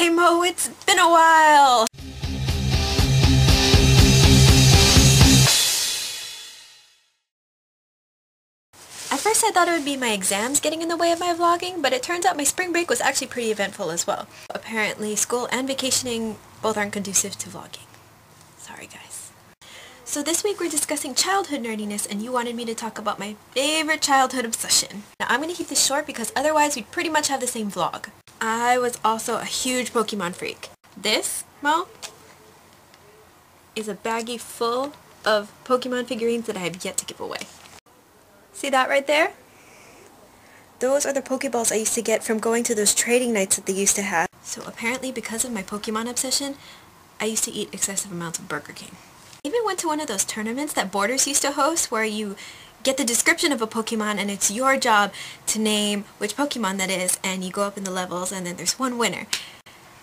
Hey Mo, it's been a while! At first I thought it would be my exams getting in the way of my vlogging, but it turns out my spring break was actually pretty eventful as well. Apparently school and vacationing both aren't conducive to vlogging. Sorry guys. So this week we're discussing childhood nerdiness, and you wanted me to talk about my favorite childhood obsession. Now I'm going to keep this short because otherwise we'd pretty much have the same vlog. I was also a huge Pokemon freak. This, Mo, is a baggie full of Pokemon figurines that I have yet to give away. See that right there? Those are the Pokeballs I used to get from going to those trading nights that they used to have. So apparently because of my Pokemon obsession, I used to eat excessive amounts of Burger King. I even went to one of those tournaments that Borders used to host where you get the description of a Pokemon and it's your job to name which Pokemon that is, and you go up in the levels and then there's one winner.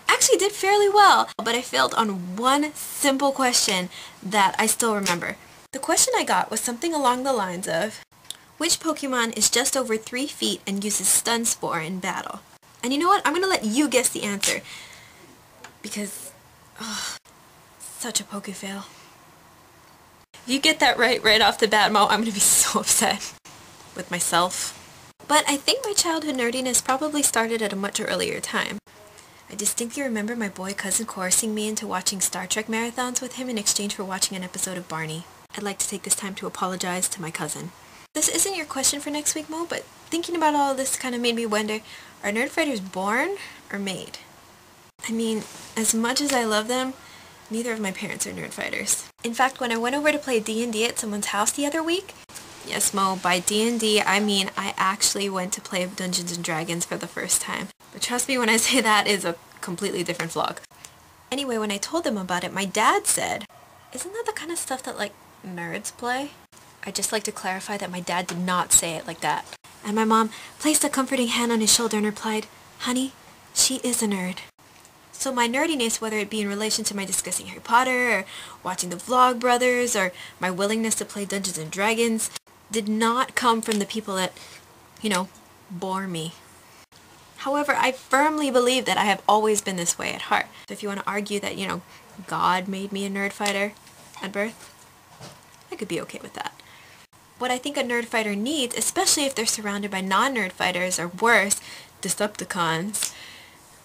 Actually did fairly well, but I failed on one simple question that I still remember. The question I got was something along the lines of, which Pokemon is just over 3 feet and uses Stun Spore in battle? And you know what? I'm going to let you guess the answer. Because, such a poke fail. If you get that right off the bat, Mo, I'm going to be so upset with myself. But I think my childhood nerdiness probably started at a much earlier time. I distinctly remember my boy cousin coercing me into watching Star Trek marathons with him in exchange for watching an episode of Barney. I'd like to take this time to apologize to my cousin. This isn't your question for next week, Mo, but thinking about all of this kind of made me wonder, are nerdfighters born or made? I mean, as much as I love them, neither of my parents are nerdfighters. In fact, when I went over to play D&D at someone's house the other week, yes, Mo, by D&D, I mean I actually went to play Dungeons & Dragons for the first time. But trust me when I say that is a completely different vlog. Anyway, when I told them about it, my dad said, isn't that the kind of stuff that, like, nerds play? I'd just like to clarify that my dad did not say it like that. And my mom placed a comforting hand on his shoulder and replied, honey, she is a nerd. So my nerdiness, whether it be in relation to my discussing Harry Potter, or watching the Vlogbrothers, or my willingness to play Dungeons & Dragons, did not come from the people that, bore me. However, I firmly believe that I have always been this way at heart. So if you want to argue that, God made me a nerdfighter at birth, I could be okay with that. What I think a nerdfighter needs, especially if they're surrounded by non-nerdfighters or worse, Decepticons,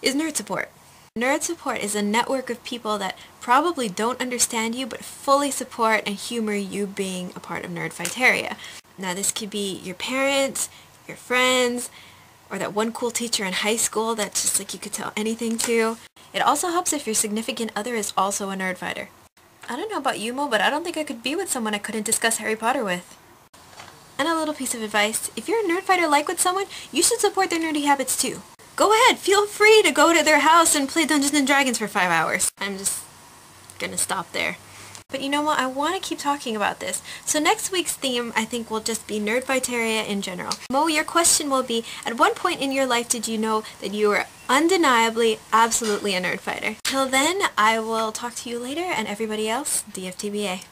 is nerd support. Nerd support is a network of people that probably don't understand you but fully support and humor you being a part of Nerdfightheria. Now this could be your parents, your friends, or that one cool teacher in high school that just like you could tell anything to. It also helps if your significant other is also a nerdfighter. I don't know about you, Mo, but I don't think I could be with someone I couldn't discuss Harry Potter with. And a little piece of advice, if you're a nerdfighter like with someone, you should support their nerdy habits too. Go ahead, feel free to go to their house and play Dungeons & Dragons for 5 hours. I'm just gonna stop there. But you know what, I want to keep talking about this. So next week's theme, I think, will just be Nerdfightheria in general. Mo, your question will be, at what point in your life did you know that you were undeniably, absolutely a nerdfighter? Till then, I will talk to you later, and everybody else, DFTBA.